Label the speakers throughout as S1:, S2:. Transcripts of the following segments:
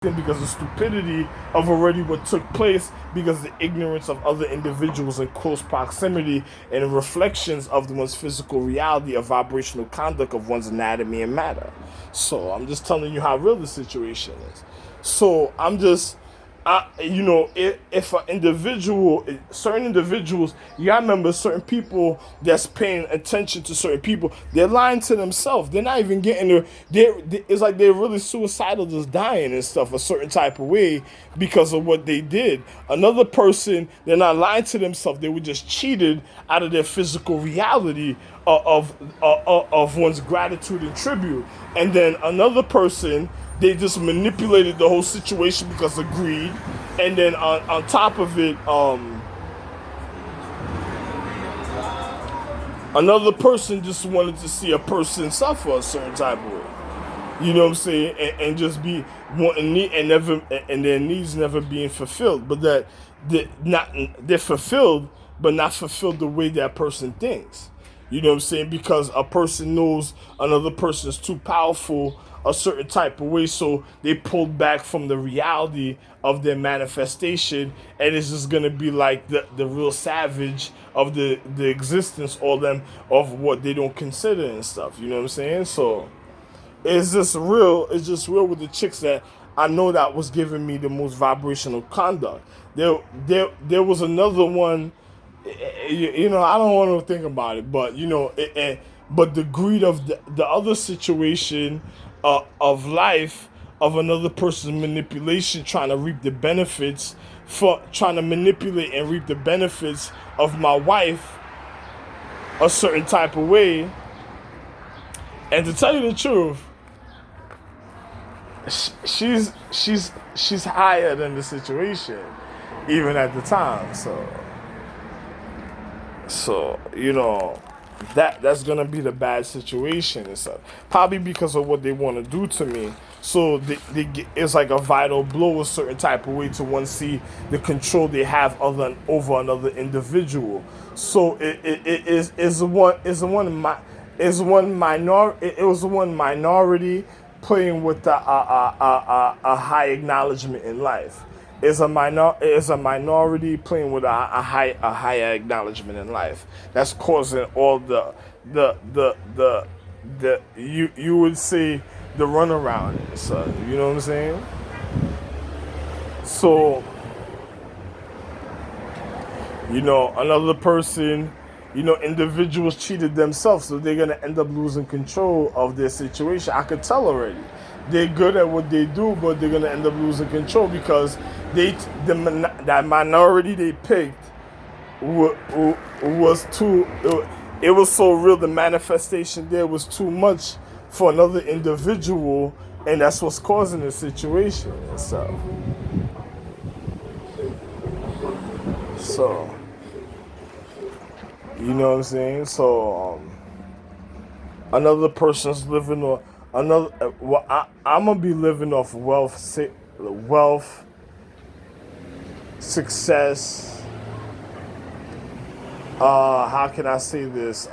S1: because of stupidity of already what took place, because of the ignorance of other individuals in close proximity, and reflections of one's physical reality, of vibrational conduct of one's anatomy and matter. So I'm just telling you how real the situation is. So I'm just, if an individual, certain individuals, you gotta remember, certain people that's paying attention to certain people, they're lying to themselves. They're not even getting it's like they're really suicidal, just dying and stuff a certain type of way because of what they did. Another person, they're not lying to themselves. They were just cheated out of their physical reality of one's gratitude and tribute. And then another person, they just manipulated the whole situation because of greed. And then on top of it, another person just wanted to see a person suffer a certain type of way. You know what I'm saying? And just be wanting need and never, and their needs never being fulfilled. But that they're fulfilled, but not fulfilled the way that person thinks. You know what I'm saying? Because a person knows another person is too powerful a certain type of way, so they pulled back from the reality of their manifestation, and it's just gonna be like the real savage of the existence, all them of what they don't consider and stuff. You know what I'm saying? So it's just real. It's just real with the chicks that I know that was giving me the most vibrational conduct. There was another one. I don't want to think about it, but but the greed of the other situation of life, of another person's manipulation, trying to reap the benefits, for trying to manipulate and reap the benefits of my wife a certain type of way. And to tell you the truth, she's higher than the situation, even at the time. So that's gonna be the bad situation and stuff. Probably because of what they want to do to me. So it's like a vital blow a certain type of way to one see the control they have over another individual. So it was one minority playing with a high acknowledgement in life. Is a minority playing with a higher acknowledgement in life. That's causing all the you would say the runaround. So you know what I'm saying? So another person, individuals cheated themselves, so they're gonna end up losing control of their situation. I could tell already. They're good at what they do, but they're gonna end up losing control because that minority they picked was too. It was so real. The manifestation there was too much for another individual, and that's what's causing the situation and stuff. So, you know what I'm saying? So, another person's living on another. I'm gonna be living off wealth, success. How can I say this?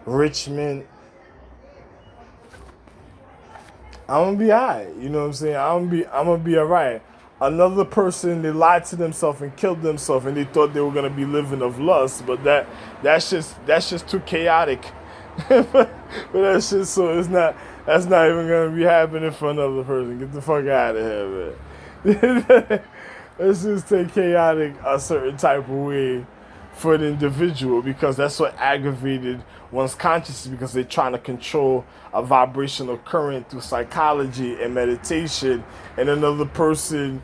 S1: Richmond. I'm gonna be alright. You know what I'm saying? I'm gonna be alright. Another person, they lied to themselves and killed themselves, and they thought they were gonna be living of lust, but that's just too chaotic. But that's just so it's not. That's not even gonna be happening for another person. Get the fuck out of here, man. Let's just take chaotic a certain type of way for an individual, because that's what aggravated one's consciousness, because they're trying to control a vibrational current through psychology and meditation, and another person's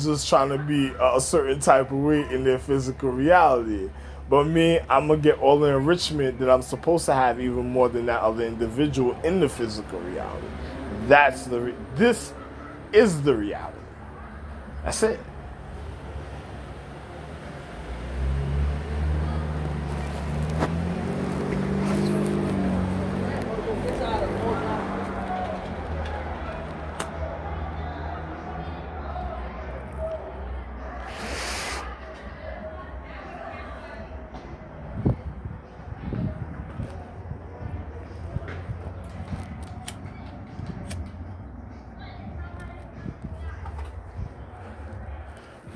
S1: just trying to be a certain type of way in their physical reality. But me, I'm gonna get all the enrichment that I'm supposed to have, even more than that other individual in the physical reality. This is the reality. That's it.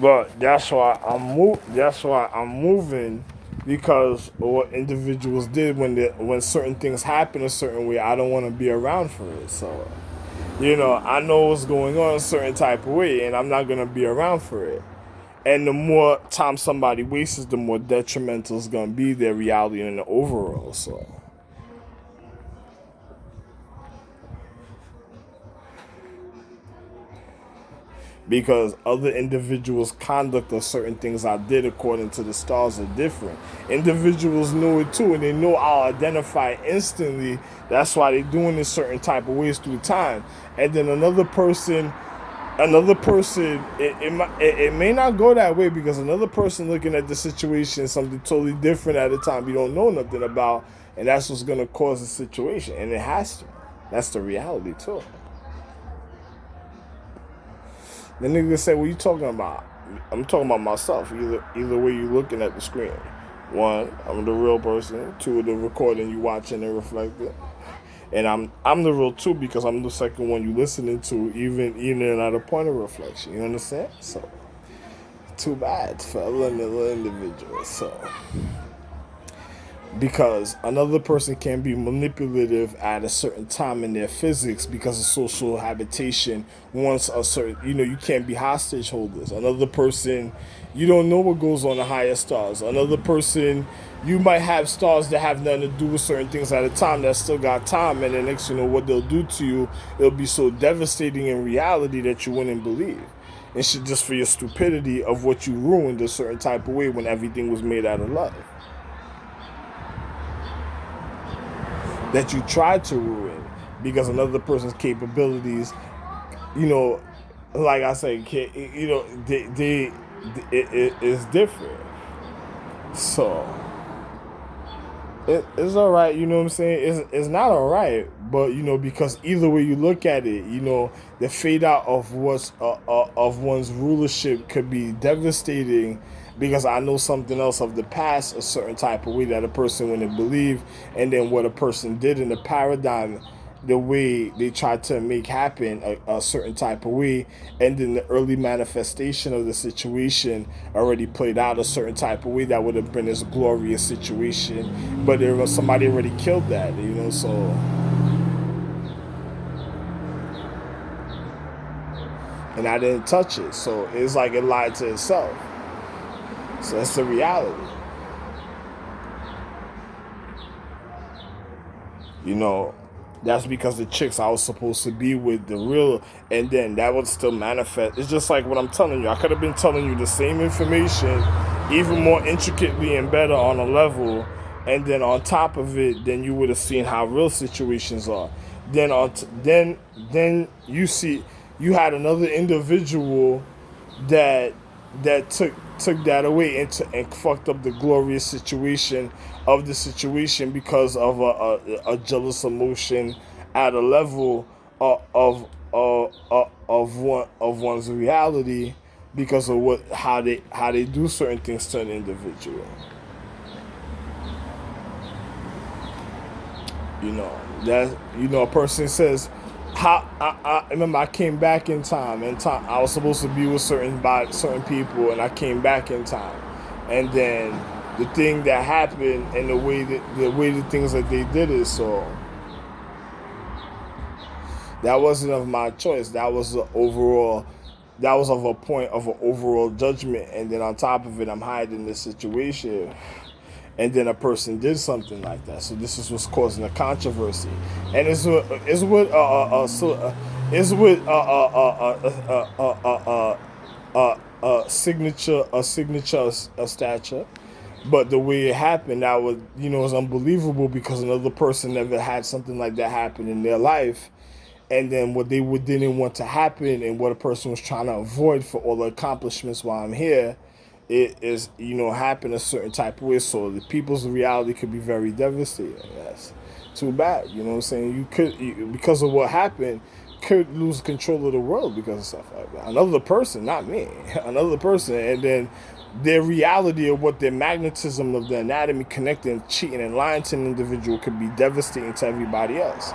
S1: But That's why I'm moving, because of what individuals did when certain things happen a certain way. I don't want to be around for it. So, I know what's going on a certain type of way, and I'm not gonna be around for it. And the more time somebody wastes, the more detrimental it's gonna be their reality in the overall. So. Because other individuals' conduct of certain things I did according to the stars are different. Individuals know it too, and they know I'll identify instantly. That's why they're doing it certain type of ways through time. And then another person, it may not go that way, because another person looking at the situation something totally different at a time you don't know nothing about, and that's what's gonna cause the situation, and it has to. That's the reality too. The nigga say, "What you talking about?" I'm talking about myself. Either way you looking at the screen. One, I'm the real person. Two, the recording you watching and reflecting. And I'm the real too, because I'm the second one you listening to, even at a point of reflection. You understand? So, too bad for other individuals. So. Because another person can be manipulative at a certain time in their physics, because of social habitation wants a certain, you can't be hostage holders. Another person, you don't know what goes on the higher stars. Another person, you might have stars that have nothing to do with certain things at a time that still got time, and the next what they'll do to you, it'll be so devastating in reality that you wouldn't believe. And shit, just for your stupidity of what you ruined a certain type of way when everything was made out of love. That you tried to ruin because another person's capabilities, like I say, it's different. So it's all right, you know what I'm saying? It's not all right, but because either way you look at it, the fade out of of one's rulership could be devastating, because I know something else of the past, a certain type of way that a person wouldn't believe, and then what a person did in the paradigm, the way they tried to make happen a certain type of way, and then the early manifestation of the situation already played out a certain type of way that would have been this glorious situation, but there was somebody already killed that, so. And I didn't touch it, so it's like it lied to itself. So that's the reality. That's because the chicks I was supposed to be with, the real, and then that would still manifest. It's just like what I'm telling you. I could have been telling you the same information, even more intricately and better on a level, and then on top of it, then you would have seen how real situations are. Then then you had another individual that took that away and fucked up the glorious situation of the situation, because of a jealous emotion at a level of one's reality, because of how they do certain things to an individual. A person says, how I remember I came back in time, and I was supposed to be with certain people, and I came back in time, and then the thing that happened and the way the things that they did it, so that wasn't of my choice. That was of a point of an overall judgment, and then on top of it, I'm hiding the situation. And then a person did something like that. So this is what's causing the controversy, and it's with a stature. But the way it happened, that was was unbelievable, because another person never had something like that happen in their life. And then what they didn't want to happen, and what a person was trying to avoid for all the accomplishments while I'm here, it is happen a certain type of way. So the people's reality could be very devastating. That's too bad. You know what I'm saying? Because of what happened, could lose control of the world because of stuff like that. Another person, not me, another person, and then their reality of what their magnetism of the anatomy connecting, cheating, and lying to an individual could be devastating to everybody else.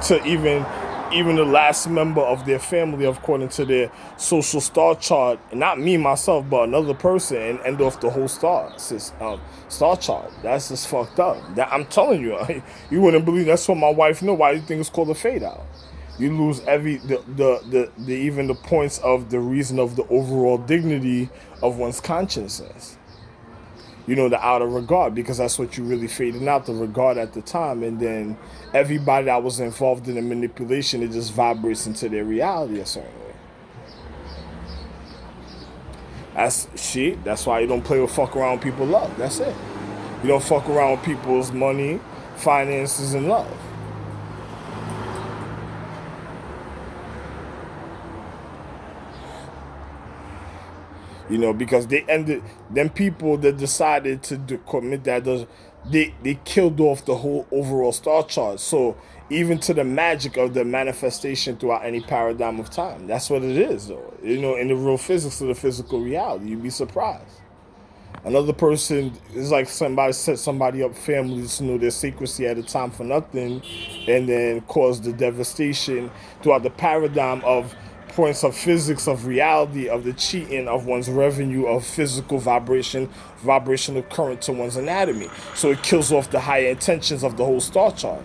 S1: To even even the last member of their family according to their social star chart, not me myself, but another person, and end off the whole star chart. That's just fucked up. That I'm telling you, you wouldn't believe. That's what my wife know. Why do you think it's called a fade out? You lose the even the points of the reason of the overall dignity of one's consciousness. You know, the outer regard, because that's what you really fading out, the regard at the time. And then everybody that was involved in the manipulation, it just vibrates into their reality a certain way. That's why you don't play with fuck around with people love. That's it. You don't fuck around with people's money, finances, and love. You know, because they ended, them people that decided to commit that, they killed off the whole overall star chart. So even to the magic of the manifestation throughout any paradigm of time, that's what it is, though. You know, in the real physics of the physical reality, you'd be surprised. Another person is like somebody set somebody up, families, you know, their secrecy at a time for nothing, and then caused the devastation throughout the paradigm of points of physics, of reality, of the cheating of one's revenue, of physical vibrational current to one's anatomy. So it kills off the higher intentions of the whole star chart.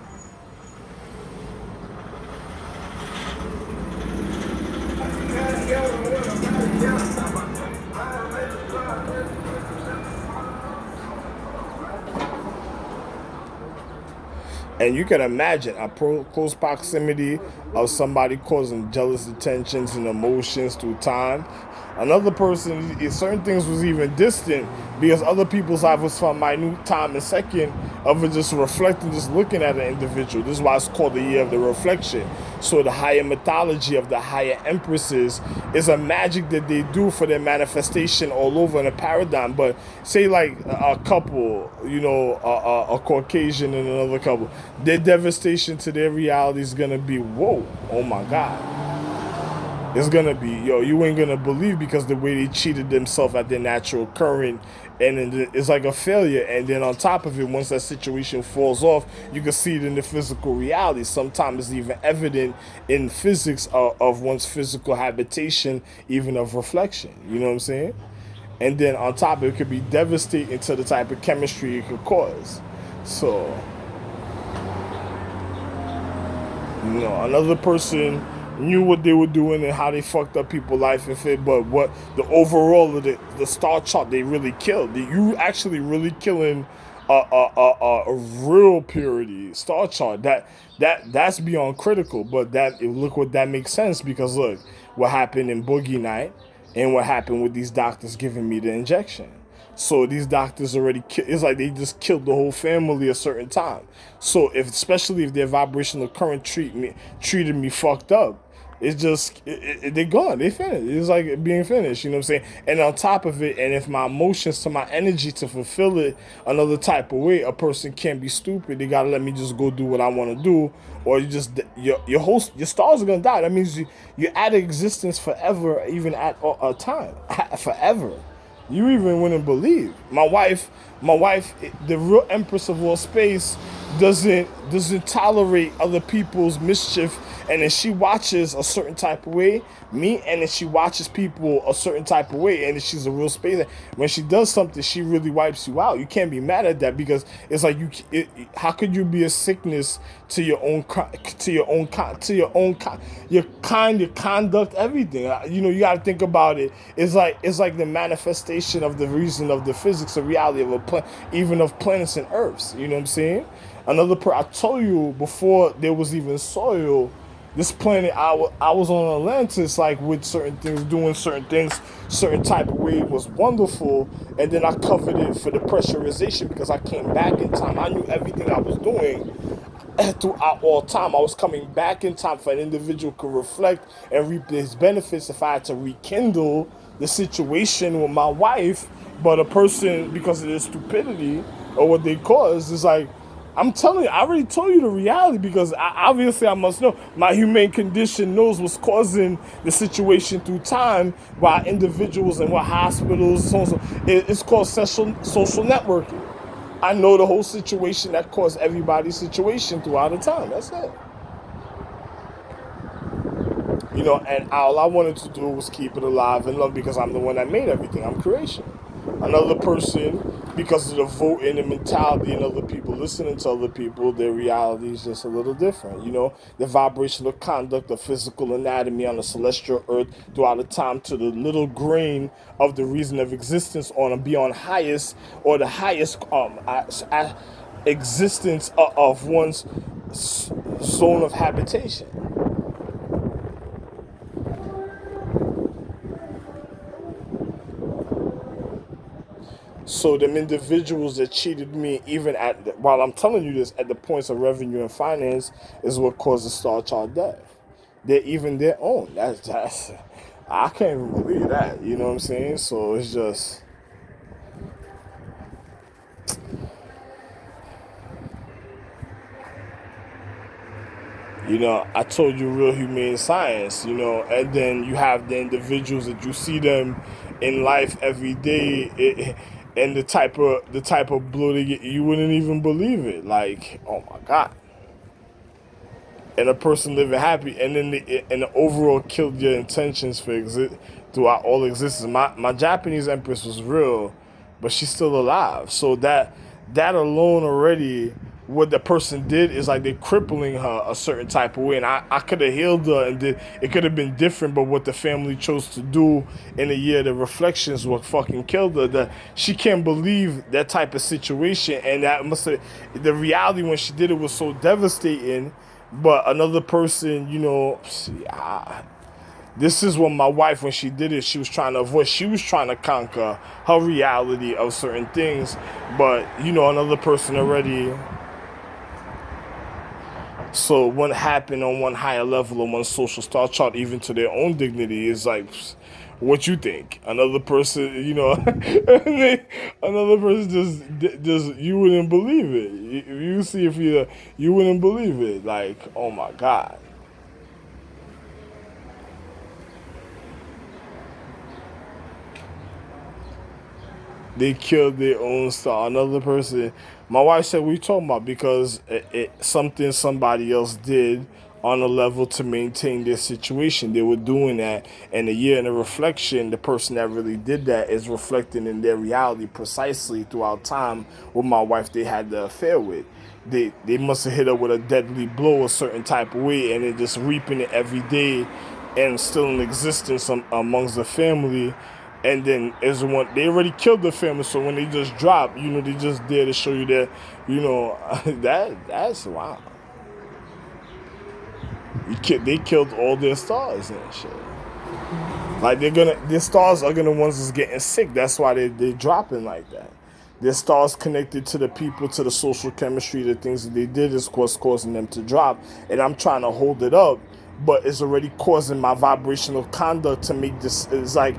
S1: And you can imagine a close proximity of somebody causing jealous attentions and emotions through time. Another person, certain things was even distant because other people's life was from minute time and second of it just reflecting, just looking at an individual. This is why it's called the year of the reflection. So the higher mythology of the higher empresses is a magic that they do for their manifestation all over in a paradigm. But say like a couple, you know, a Caucasian and another couple, their devastation to their reality is going to be, whoa, oh my God. It's gonna be, yo, you ain't gonna believe, because the way they cheated themselves at their natural current, and then it's like a failure. And then on top of it, once that situation falls off, you can see it in the physical reality. Sometimes it's even evident in physics of one's physical habitation, even of reflection. You know what I'm saying? And then on top of it, could be devastating to the type of chemistry it could cause. So, you know, another person knew what they were doing and how they fucked up people's life and fit, but what the overall of the star chart they really killed. You actually really killing a real purity star chart. That's beyond critical, but look what that makes sense, because look what happened in Boogie Night and what happened with these doctors giving me the injection. So these doctors already, it's like they just killed the whole family a certain time. So especially if their vibrational current treated me fucked up, it's just, they're gone. They finished. It's like being finished, you know what I'm saying? And on top of it, and if my emotions to my energy to fulfill it another type of way, a person can't be stupid. They gotta let me just go do what I want to do, or your stars are gonna die. That means you're out of existence forever, even at a time, forever. You even wouldn't believe. My wife, the real empress of all space, doesn't tolerate other people's mischief, and then she watches a certain type of way, and then she watches people a certain type of way, and then she's a real space. When she does something, she really wipes you out. You can't be mad at that, because it's like how could you be a sickness to your conduct, everything? You know, you got to think about it. It's like the manifestation of the reason of the physics of reality of even of planets and Earths. You know what I'm saying? I told you before there was even soil. This planet, I was on Atlantis, like with certain things, doing certain things, certain type of way, was wonderful. And then I covered it for the pressurization, because I came back in time. I knew everything I was doing throughout all time. I was coming back in time for an individual could reflect and reap his benefits if I had to rekindle the situation with my wife. But a person, because of their stupidity or what they caused, is like, I'm telling you, I already told you the reality, because obviously I must know. My humane condition knows what's causing the situation through time, while individuals and what hospitals, so on, so. It's called social networking. I know the whole situation that caused everybody's situation throughout the time. That's it. And all I wanted to do was keep it alive and love because I'm the one that made everything. I'm creation. Another person, because of the voting and mentality and other people listening to other people, their reality is just a little different. The vibrational conduct of physical anatomy on the celestial earth throughout the time to the little grain of the reason of existence on a beyond highest or the highest existence of one's zone of habitation. So them individuals that cheated me, even while I'm telling you this, at the points of revenue and finance, is what caused the star chart death. They're even their own. That's I can't even believe that. You know what I'm saying? So it's just, I told you real humane science. And then you have the individuals that you see them in life every day. And the type of blow they get, you wouldn't even believe it. Like, oh my god, and a person living happy, and then the overall killed your intentions for throughout all existence. My Japanese empress was real, but she's still alive. So that alone already, what the person did is like they're crippling her a certain type of way, and I could have healed her, and it could have been different, but what the family chose to do in a year, the reflections what fucking killed her. That she can't believe that type of situation, and that must have the reality when she did it was so devastating. But another person, this is what my wife, when she did it, she was trying to avoid. She was trying to conquer her reality of certain things. But, another person already. So what happened on one higher level, on one social star chart, even to their own dignity, is like, what you think? Another person, another person just you wouldn't believe it. You see if you wouldn't believe it. Like, oh my god. They killed their own star. Another person. My wife said, "What you talking about?" Because something somebody else did on a level to maintain their situation. They were doing that, and a year in a reflection, the person that really did that is reflecting in their reality precisely throughout time. With my wife, they had the affair with. They must have hit her with a deadly blow a certain type of way, and they're just reaping it every day, and still in existence amongst the family. And then as one, they already killed the family, so when they just drop, they just there to show you that, that's wow. They killed all their stars and shit. Like their stars are gonna ones that's getting sick. That's why they dropping like that. Their stars connected to the people, to the social chemistry, the things that they did is causing them to drop. And I'm trying to hold it up, but it's already causing my vibrational conduct to make this. It's like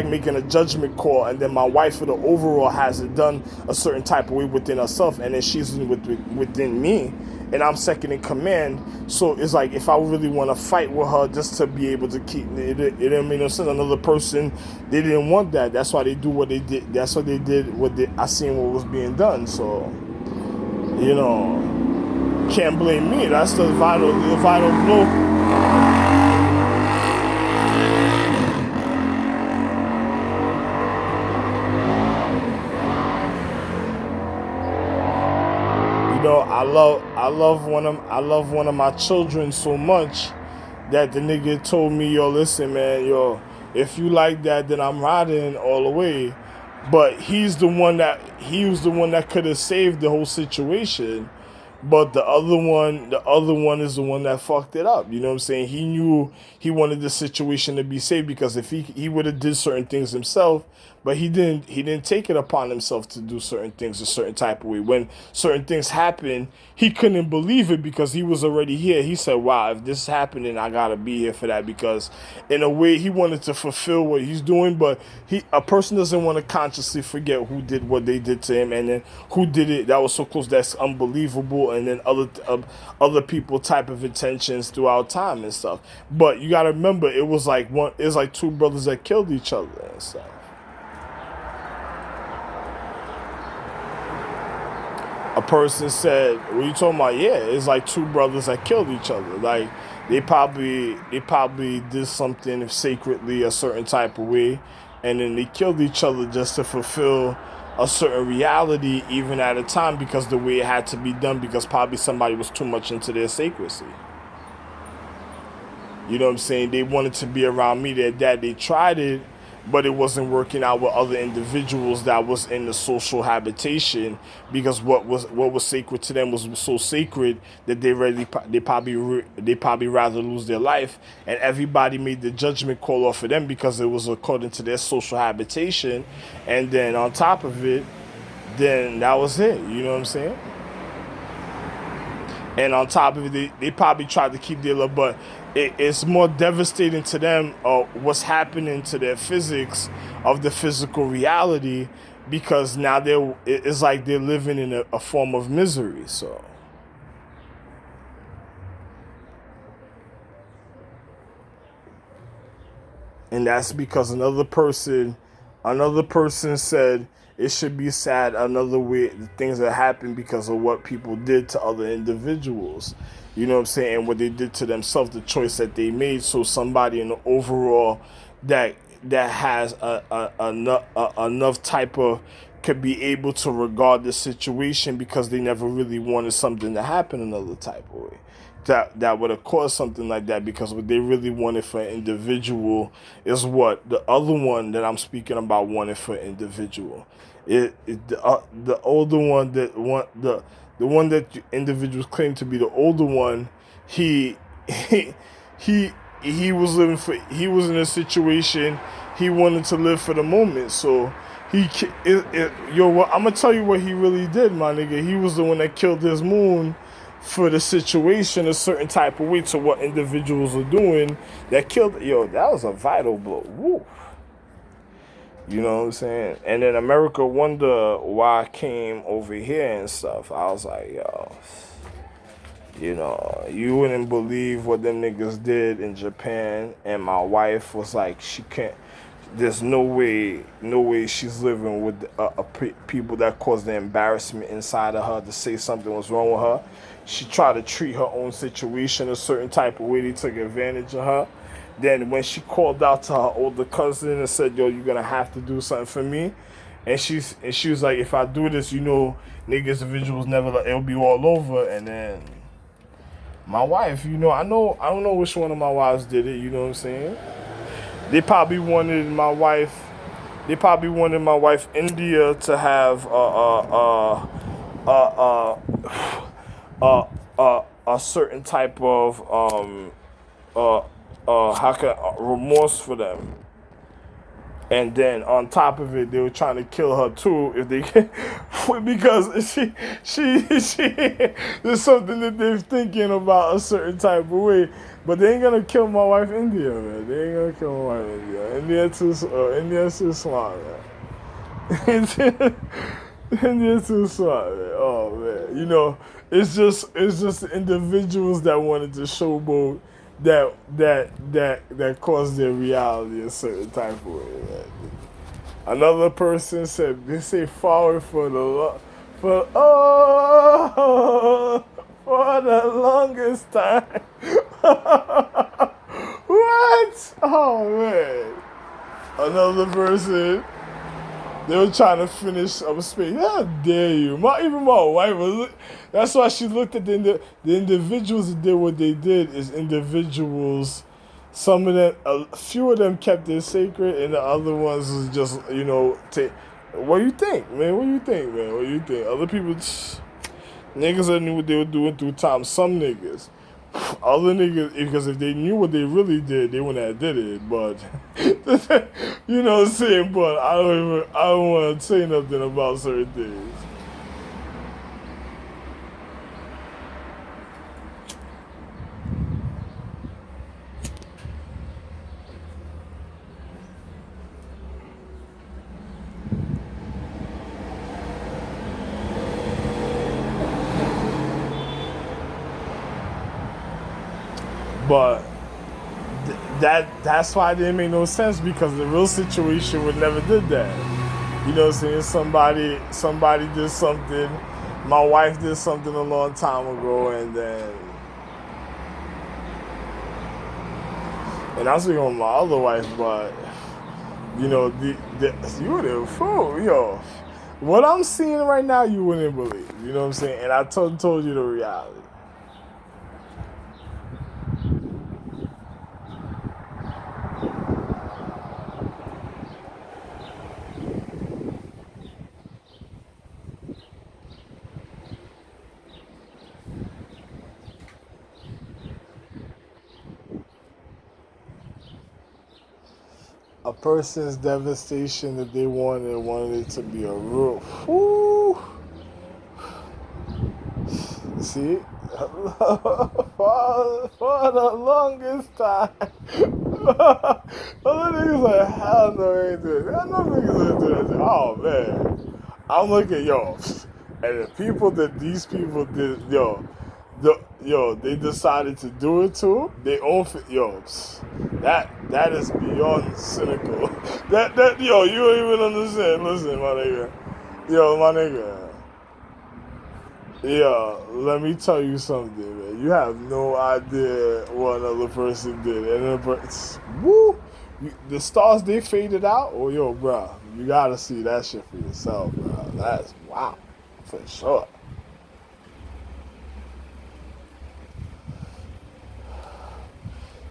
S1: making a judgment call, and then my wife for the overall has it done a certain type of way within herself, and then she's within me, and I'm second in command. So it's like if I really want to fight with her just to be able to keep it didn't make no sense. Another person, they didn't want that. That's why they do what they did. That's what they did. I seen what was being done. So can't blame me. That's the vital blow. I love one of my children so much that the nigga told me, yo, listen, man, yo, if you like that, then I'm riding all the way. But he was the one that could have saved the whole situation. But the other one is the one that fucked it up. You know what I'm saying? He knew he wanted the situation to be safe, because if he would have did certain things himself, but he didn't take it upon himself to do certain things a certain type of way. When certain things happen, he couldn't believe it because he was already here. He said, wow, if this is happening, I gotta be here for that, because in a way he wanted to fulfill what he's doing, but a person doesn't want to consciously forget who did what they did to him, and then who did it that was so close, that's unbelievable, and then other people type of intentions throughout time and stuff. But you gotta remember, it was like two brothers that killed each other and stuff. A person said, what are you talking about? Yeah, it's like two brothers that killed each other. Like they probably did something sacredly a certain type of way, and then they killed each other just to fulfill a certain reality, even at a time, because the way it had to be done, because probably somebody was too much into their sacrecy. You know what I'm saying? They wanted to be around me, their dad. They tried it, but it wasn't working out with other individuals that was in the social habitation, because what was sacred to them was so sacred that they probably rather lose their life, and everybody made the judgment call off of them because it was according to their social habitation, and then on top of it, then that was it. You know what I'm saying? And on top of it, they probably tried to keep their love, but it's more devastating to them what's happening to their physics of the physical reality, because now it's like they're living in a form of misery. So, and that's because another person said it should be sad another way, the things that happen because of what people did to other individuals. You know what I'm saying? And what they did to themselves, the choice that they made. So somebody in the overall that has enough type of, could be able to regard the situation, because they never really wanted something to happen another type of way that would have caused something like that, because what they really wanted for an individual is what the other one that I'm speaking about wanted for an individual. The older one, the one that individuals claim to be the older one, he he he he was in a situation, he wanted to live for the moment. So I'm gonna tell you what he really did, my nigga. He was the one that killed his moon for the situation a certain type of way, to what individuals are doing that killed. That was a vital blow. Woo. You know what I'm saying? And then America wonder why I came over here and stuff. I was like, you wouldn't believe what them niggas did in Japan. And my wife was like, she can't. There's no way she's living with people that caused the embarrassment inside of her to say something was wrong with her. She tried to treat her own situation a certain type of way. They took advantage of her. Then when she called out to her older cousin and said, "Yo, you're gonna have to do something for me," and she was like, "If I do this, niggas and visuals never, it'll be all over." And then my wife, I don't know which one of my wives did it. You know what I'm saying? They probably wanted my wife. India to have a certain type of remorse for them. And then on top of it, they were trying to kill her too, if they because she there's something that they're thinking about a certain type of way. But they ain't gonna kill my wife India, man. They ain't gonna kill my wife India. India's too smart, man. India's too smart, man. Oh man, it's just individuals that wanted to showboat that caused their reality a certain type of way. Man. Another person said they say forward for for the longest time. What? Oh man. Another person, they were trying to finish up space. How dare you? Even my wife was. That's why she looked at the individuals that did what they did is individuals. Some of them, a few of them kept it sacred, and the other ones was just, what do you think, man? What do you think, man? What do you think? Other people, niggas that knew what they were doing through time. Some niggas. Other niggas, because if they knew what they really did, they wouldn't have did it. But you know what I'm saying. But I don't want to say nothing about certain things. But that's why it didn't make no sense, because the real situation would never did that. You know what I'm saying? Somebody did something. My wife did something a long time ago, and then And I was speaking on my other wife, but you know, you wouldn't fool, yo. What I'm seeing right now, you wouldn't believe. You know what I'm saying? And I told you the reality. A person's devastation that they wanted it to be a roof. Woo! See? for the longest time. Other niggas like, hell no, I ain't doing it. I know niggas ain't doing it. Oh, man. I'm looking, yo. And the people that these people did, they decided to do it to, they own, that is beyond cynical. Yo, you don't even understand. Listen, my nigga. Yo, my nigga. Yeah, let me tell you something, man. You have no idea what another person did. And woo! The stars, they faded out. Oh, yo, bro. You gotta see that shit for yourself, bro. That's wow. For sure.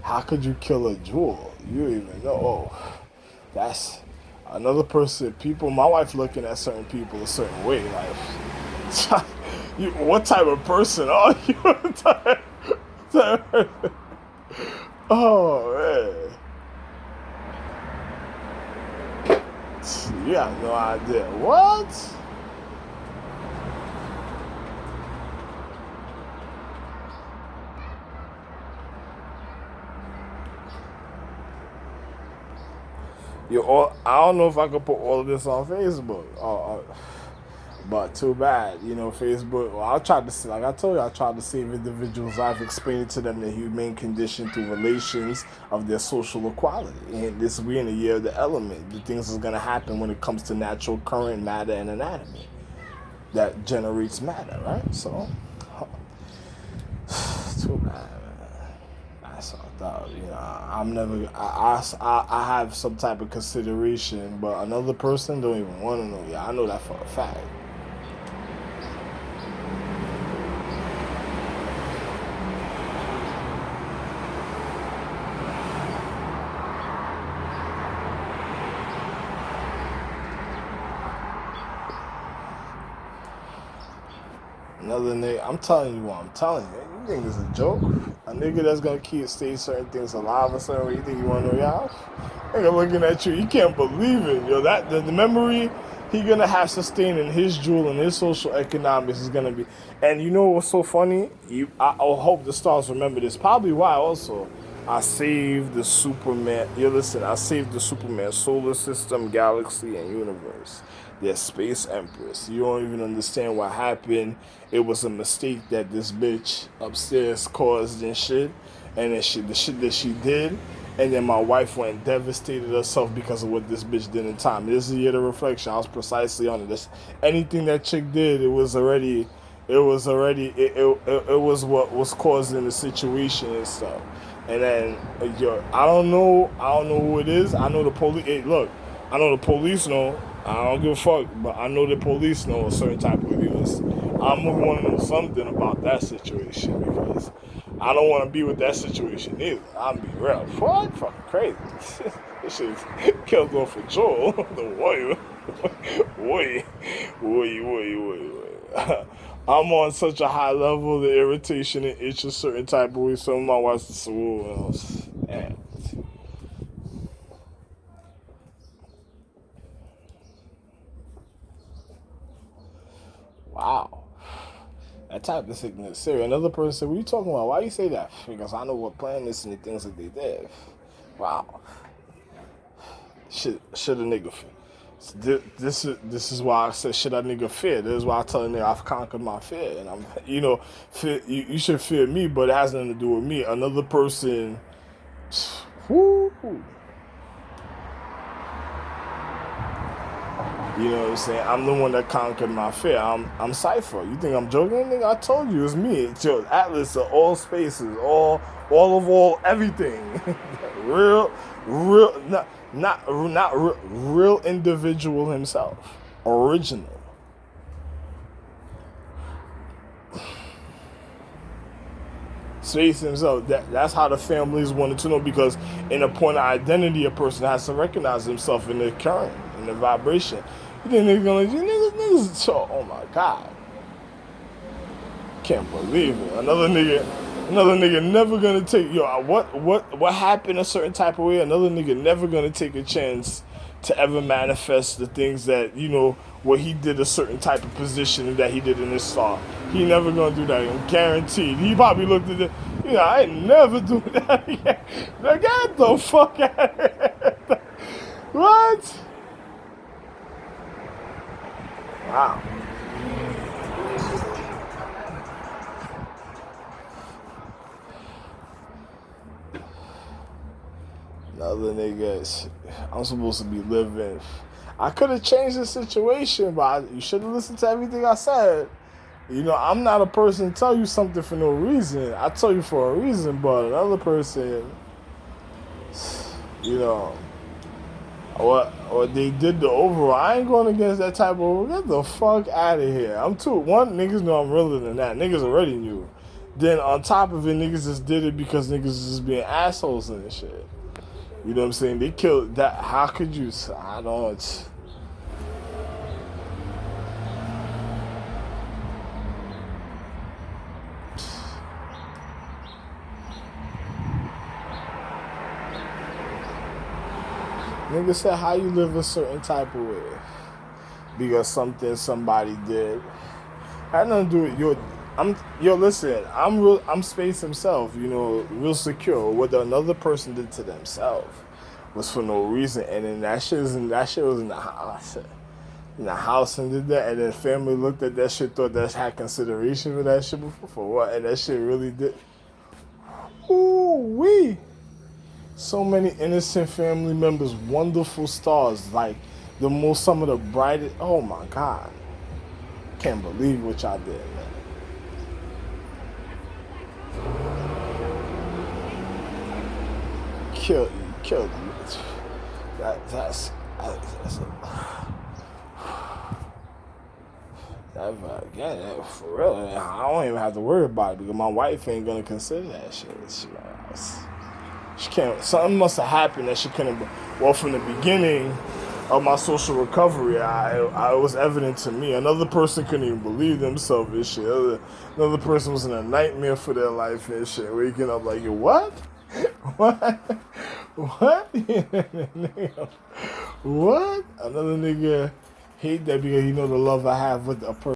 S1: How could you kill a jewel? You don't even know. Oh, that's another person. People, my wife looking at certain people a certain way. Like, what type of person are you? Oh, man. You have no idea. What? I don't know if I could put all of this on Facebook. But too bad, Facebook. Well, I tried to, like I told you, I tried to save individuals' life, explaining to them the humane condition through relations of their social equality. And this, we're in the year of the element. The things that's gonna happen when it comes to natural current, matter, and anatomy that generates matter, right? So, too bad. That's all I thought. I'm never. I have some type of consideration, but another person don't even want to know. Yeah, I know that for a fact. Another nigga, I'm telling you what I'm telling you. You think this is a joke? A nigga that's gonna stay certain things alive or something. You think you wanna know y'all? Nigga looking at you, you can't believe it, yo. That the memory he gonna have sustained in his jewel and his social economics is gonna be. And you know what's so funny? I hope the stars remember this. Probably why also I saved the Superman. Listen, I saved the Superman solar system, galaxy, and universe. Their space empress. You don't even understand what happened. It was a mistake that this bitch upstairs caused and shit. And then the shit that she did. And then my wife went and devastated herself because of what this bitch did in time. This is the year of reflection. I was precisely on it. Anything that chick did, it was what was causing the situation and stuff. And then, I don't know who it is. I know the police. Hey, look, I know the police know. I don't give a fuck, but I know the police know a certain type of abuse. I'm gonna want to know something about that situation because I don't want to be with that situation either. I'm be real. What? Fucking crazy. This shit killed off for Joel, the warrior. Wait. I'm on such a high level, the irritation and itch a certain type of way. Some of my wife's the soul. Man. Wow. That type of sickness serious. Another person said, what are you talking about? Why you say that? Because I know what planets and the things that they did. Wow. Should a nigga fear? This is why I said should a nigga fear. This is why I tell a nigga I've conquered my fear. And I'm fear, you should fear me, but it has nothing to do with me. Another person, whoo. You know what I'm saying? I'm the one that conquered my fear. I'm Cypher. You think I'm joking? Nigga, I told you it's me. It's your Atlas of all spaces, all everything. real individual himself, original. Space himself. That's how the families wanted to know, because in a point of identity, a person has to recognize himself in the current, in the vibration. You think they're gonna niggas? So, oh my God, can't believe it. Another nigga never gonna take what happened a certain type of way. Another nigga never gonna take a chance to ever manifest the things that, where he did a certain type of position that he did in his star. He never gonna do that. I'm guaranteed. He probably looked at it. I ain't never do that again. Get the fuck out of here. What? Wow. Another nigga, I'm supposed to be living. I could have changed the situation, but you should have listened to everything I said. I'm not a person to tell you something for no reason. I tell you for a reason, but another person, or they did the overall. I ain't going against that type of, get the fuck out of here. Niggas know I'm realer than that. Niggas already knew. Then on top of it, niggas just did it because niggas was just being assholes and shit. You know what I'm saying? They killed that. How could you? I don't. Nigga said, how you live a certain type of way? Because something somebody did. Had nothing to do with listen, I'm Space himself, real secure. What another person did to themselves was for no reason. And then that shit was in the house. In the house and did that, and then family looked at that shit, thought that had consideration for that shit before. For what? And that shit really did. Ooh wee. So many innocent family members, wonderful stars, like some of the brightest. Oh my God. Can't believe what y'all did, man. Killed you. That's for real. I don't even have to worry about it because my wife ain't gonna consider that shit. She can't. Something must have happened that she couldn't. Well, from the beginning of my social recovery, it was evident to me. Another person couldn't even believe themselves and shit. Another person was in a nightmare for their life and shit. Waking up like, what? What? What? What? Another nigga hate that because the love I have with a person.